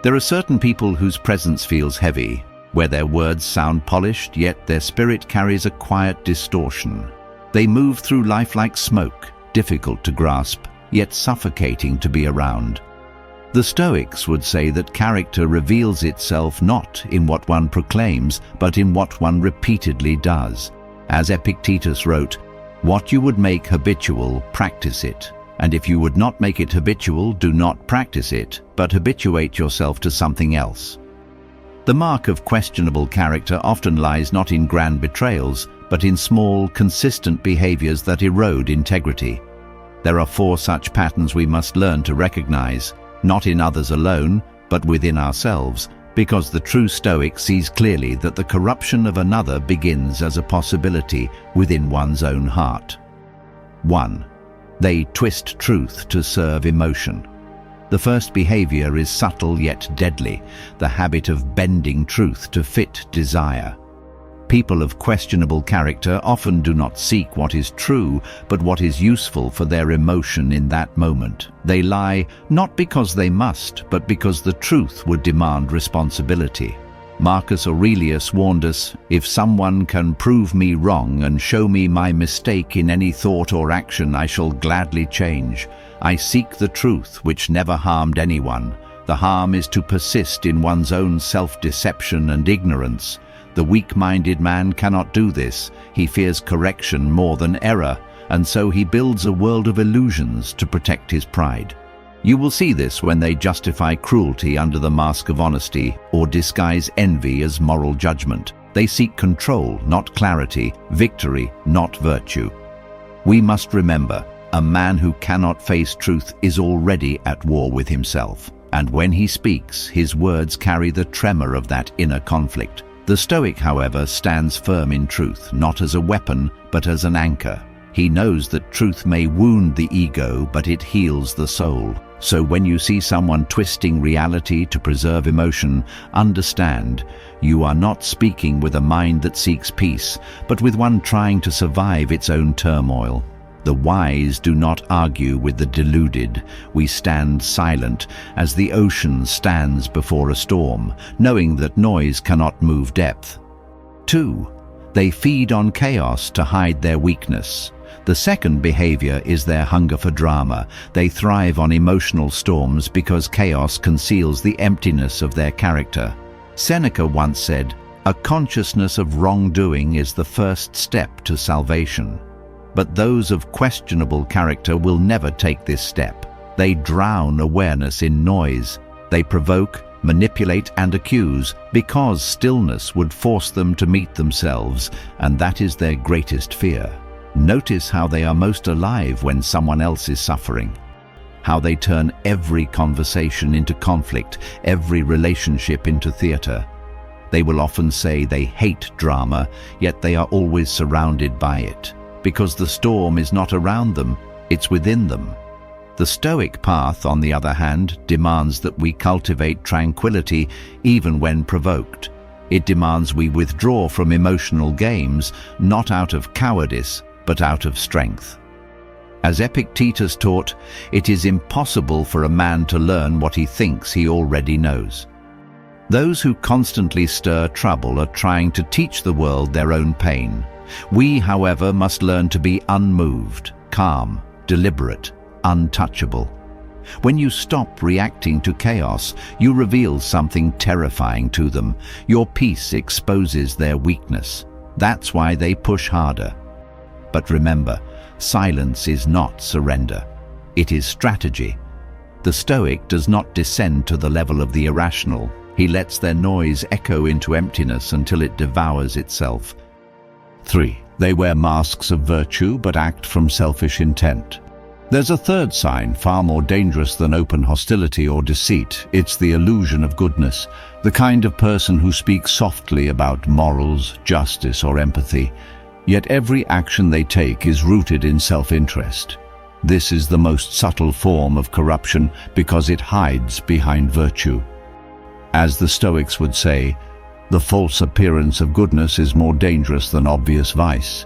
There are certain people whose presence feels heavy, where their words sound polished, yet their spirit carries a quiet distortion. They move through life like smoke, difficult to grasp, yet suffocating to be around. The Stoics would say that character reveals itself not in what one proclaims, but in what one repeatedly does. As Epictetus wrote, "What you would make habitual, practice it. And if you would not make it habitual, do not practice it, but habituate yourself to something else." The mark of questionable character often lies not in grand betrayals, but in small, consistent behaviors that erode integrity. There are 4 such patterns we must learn to recognize, not in others alone, but within ourselves, because the true Stoic sees clearly that the corruption of another begins as a possibility within one's own heart. 1. They twist truth to serve emotion. The first behavior is subtle yet deadly, the habit of bending truth to fit desire. People of questionable character often do not seek what is true, but what is useful for their emotion in that moment. They lie not because they must, but because the truth would demand responsibility. Marcus Aurelius warned us, "If someone can prove me wrong and show me my mistake in any thought or action, I shall gladly change. I seek the truth which never harmed anyone. The harm is to persist in one's own self-deception and ignorance. The weak-minded man cannot do this. He fears correction more than error, and so he builds a world of illusions to protect his pride." You will see this when they justify cruelty under the mask of honesty or disguise envy as moral judgment. They seek control, not clarity, victory, not virtue. We must remember, a man who cannot face truth is already at war with himself, and when he speaks, his words carry the tremor of that inner conflict. The Stoic, however, stands firm in truth, not as a weapon, but as an anchor. He knows that truth may wound the ego, but it heals the soul. So when you see someone twisting reality to preserve emotion, understand, you are not speaking with a mind that seeks peace, but with one trying to survive its own turmoil. The wise do not argue with the deluded. We stand silent as the ocean stands before a storm, knowing that noise cannot move depth. 2. They feed on chaos to hide their weakness. The second behavior is their hunger for drama. They thrive on emotional storms because chaos conceals the emptiness of their character. Seneca once said, "A consciousness of wrongdoing is the first step to salvation." But those of questionable character will never take this step. They drown awareness in noise. They provoke, manipulate, and accuse because stillness would force them to meet themselves, and that is their greatest fear. Notice how they are most alive when someone else is suffering. How they turn every conversation into conflict, every relationship into theater. They will often say they hate drama, yet they are always surrounded by it. Because the storm is not around them, it's within them. The Stoic path, on the other hand, demands that we cultivate tranquility even when provoked. It demands we withdraw from emotional games, not out of cowardice, but out of strength. As Epictetus taught, it is impossible for a man to learn what he thinks he already knows. Those who constantly stir trouble are trying to teach the world their own pain. We, however, must learn to be unmoved, calm, deliberate, untouchable. When you stop reacting to chaos, you reveal something terrifying to them. Your peace exposes their weakness. That's why they push harder. But remember, silence is not surrender. It is strategy. The Stoic does not descend to the level of the irrational. He lets their noise echo into emptiness until it devours itself. 3. They wear masks of virtue but act from selfish intent. There's a third sign, far more dangerous than open hostility or deceit. It's the illusion of goodness, the kind of person who speaks softly about morals, justice, or empathy. Yet every action they take is rooted in self-interest. This is the most subtle form of corruption because it hides behind virtue. As the Stoics would say, the false appearance of goodness is more dangerous than obvious vice.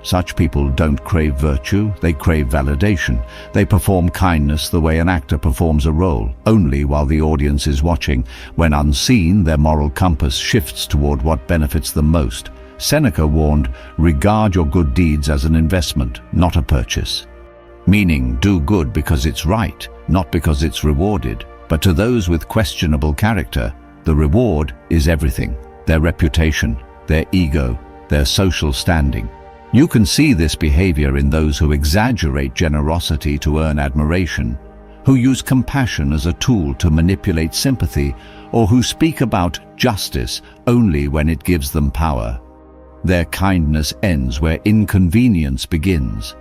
Such people don't crave virtue, they crave validation. They perform kindness the way an actor performs a role, only while the audience is watching. When unseen, their moral compass shifts toward what benefits them most. Seneca warned, "Regard your good deeds as an investment, not a purchase." Meaning, do good because it's right, not because it's rewarded. But to those with questionable character, the reward is everything: their reputation, their ego, their social standing. You can see this behavior in those who exaggerate generosity to earn admiration, who use compassion as a tool to manipulate sympathy, or who speak about justice only when it gives them power. Their kindness ends where inconvenience begins,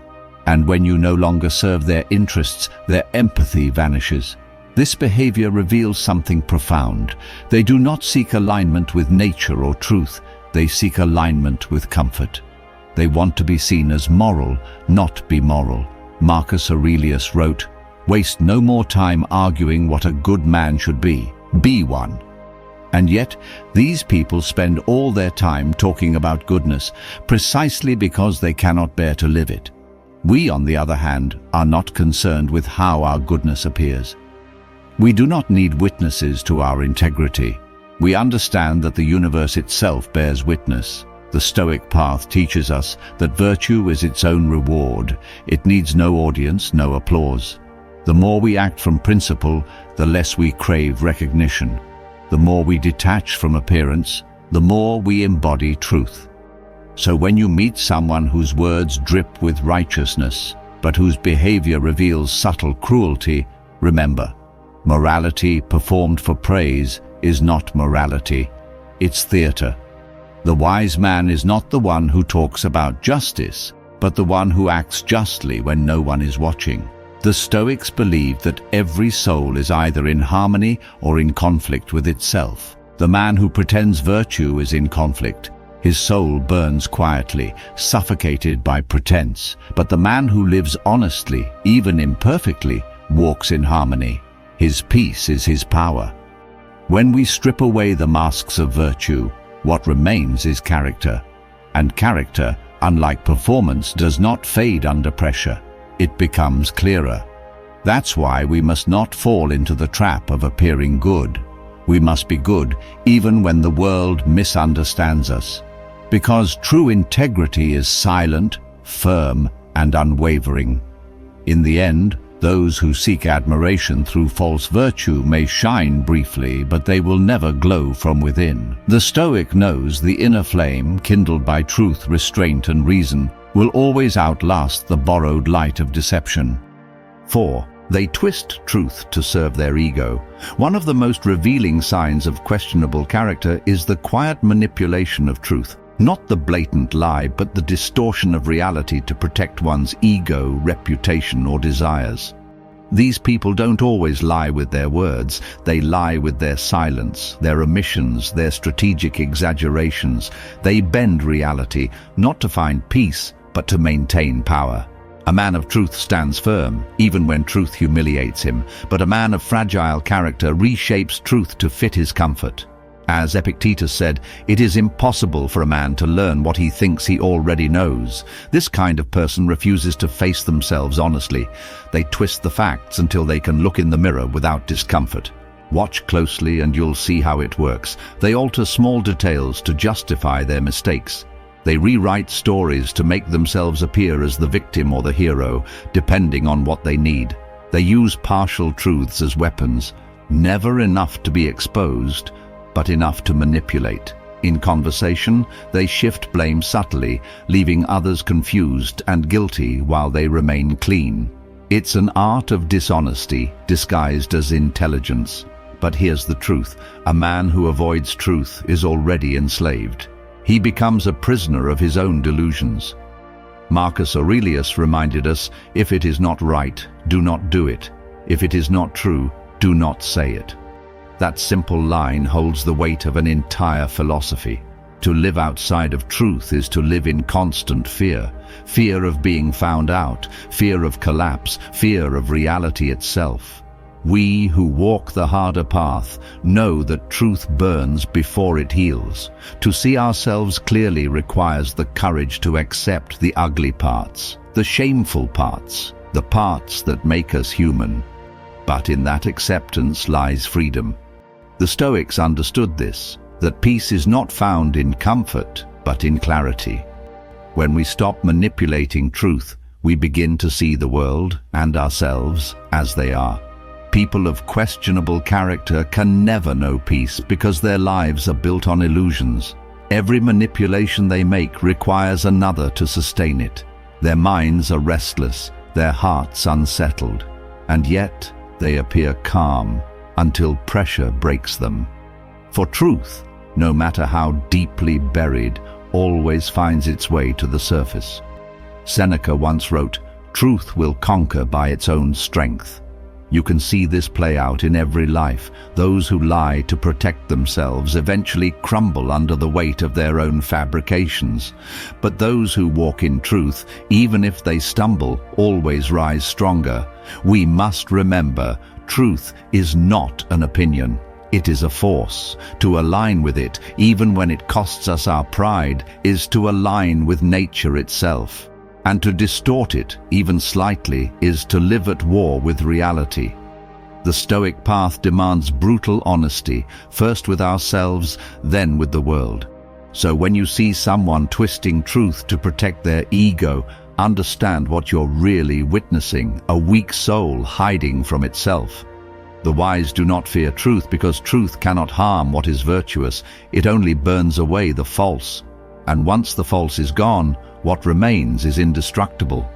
and when you no longer serve their interests, their empathy vanishes. This behavior reveals something profound. They do not seek alignment with nature or truth, they seek alignment with comfort. They want to be seen as moral, not be moral. Marcus Aurelius wrote, "Waste no more time arguing what a good man should be one." And yet, these people spend all their time talking about goodness, precisely because they cannot bear to live it. We, on the other hand, are not concerned with how our goodness appears. We do not need witnesses to our integrity. We understand that the universe itself bears witness. The Stoic path teaches us that virtue is its own reward. It needs no audience, no applause. The more we act from principle, the less we crave recognition. The more we detach from appearance, the more we embody truth. So when you meet someone whose words drip with righteousness, but whose behavior reveals subtle cruelty, remember, morality performed for praise is not morality, it's theater. The wise man is not the one who talks about justice, but the one who acts justly when no one is watching. The Stoics believed that every soul is either in harmony or in conflict with itself. The man who pretends virtue is in conflict. His soul burns quietly, suffocated by pretense. But the man who lives honestly, even imperfectly, walks in harmony. His peace is his power. When we strip away the masks of virtue, what remains is character. And character, unlike performance, does not fade under pressure. It becomes clearer. That's why we must not fall into the trap of appearing good. We must be good even when the world misunderstands us. Because true integrity is silent, firm, and unwavering. In the end, those who seek admiration through false virtue may shine briefly, but they will never glow from within. The Stoic knows the inner flame, kindled by truth, restraint, and reason, will always outlast the borrowed light of deception. 4. They twist truth to serve their ego. One of the most revealing signs of questionable character is the quiet manipulation of truth. Not the blatant lie, but the distortion of reality to protect one's ego, reputation, or desires. These people don't always lie with their words. They lie with their silence, their omissions, their strategic exaggerations. They bend reality, not to find peace, but to maintain power. A man of truth stands firm, even when truth humiliates him, but a man of fragile character reshapes truth to fit his comfort. As Epictetus said, it is impossible for a man to learn what he thinks he already knows. This kind of person refuses to face themselves honestly. They twist the facts until they can look in the mirror without discomfort. Watch closely and you'll see how it works. They alter small details to justify their mistakes. They rewrite stories to make themselves appear as the victim or the hero, depending on what they need. They use partial truths as weapons, never enough to be exposed, but enough to manipulate. In conversation, they shift blame subtly, leaving others confused and guilty while they remain clean. It's an art of dishonesty disguised as intelligence. But here's the truth: a man who avoids truth is already enslaved. He becomes a prisoner of his own delusions. Marcus Aurelius reminded us, if it is not right, do not do it. If it is not true, do not say it. That simple line holds the weight of an entire philosophy. To live outside of truth is to live in constant fear. Fear of being found out, fear of collapse, fear of reality itself. We who walk the harder path know that truth burns before it heals. To see ourselves clearly requires the courage to accept the ugly parts, the shameful parts, the parts that make us human. But in that acceptance lies freedom. The Stoics understood this, that peace is not found in comfort, but in clarity. When we stop manipulating truth, we begin to see the world and ourselves as they are. People of questionable character can never know peace because their lives are built on illusions. Every manipulation they make requires another to sustain it. Their minds are restless, their hearts unsettled, and yet they appear calm until pressure breaks them. For truth, no matter how deeply buried, always finds its way to the surface. Seneca once wrote, "Truth will conquer by its own strength." You can see this play out in every life. Those who lie to protect themselves eventually crumble under the weight of their own fabrications. But those who walk in truth, even if they stumble, always rise stronger. We must remember, truth is not an opinion. It is a force. To align with it, even when it costs us our pride, is to align with nature itself. And to distort it, even slightly, is to live at war with reality. The Stoic path demands brutal honesty, first with ourselves, then with the world. So when you see someone twisting truth to protect their ego, understand what you're really witnessing, a weak soul hiding from itself. The wise do not fear truth because truth cannot harm what is virtuous. It only burns away the false. And once the false is gone, what remains is indestructible.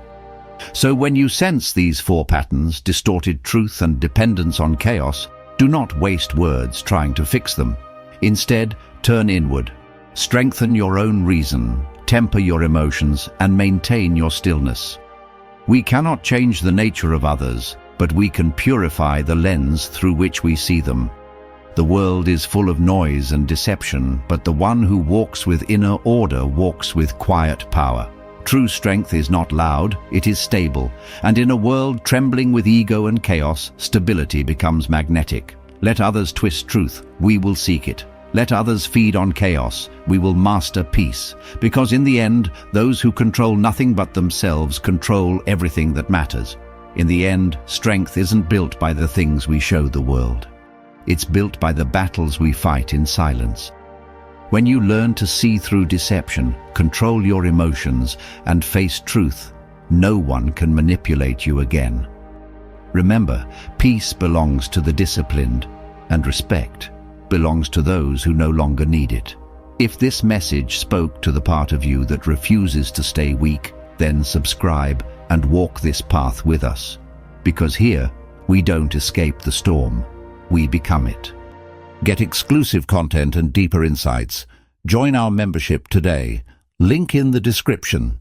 So when you sense these four patterns, distorted truth and dependence on chaos, do not waste words trying to fix them. Instead, turn inward. Strengthen your own reason, temper your emotions, and maintain your stillness. We cannot change the nature of others, but we can purify the lens through which we see them. The world is full of noise and deception, but the one who walks with inner order walks with quiet power. True strength is not loud, it is stable, and in a world trembling with ego and chaos, stability becomes magnetic. Let others twist truth, we will seek it. Let others feed on chaos, we will master peace. Because in the end, those who control nothing but themselves control everything that matters. In the end, strength isn't built by the things we show the world. It's built by the battles we fight in silence. When you learn to see through deception, control your emotions, and face truth, no one can manipulate you again. Remember, peace belongs to the disciplined, and respect belongs to those who no longer need it. If this message spoke to the part of you that refuses to stay weak, then subscribe and walk this path with us. Because here, we don't escape the storm. We become it. Get exclusive content and deeper insights. Join our membership today. Link in the description.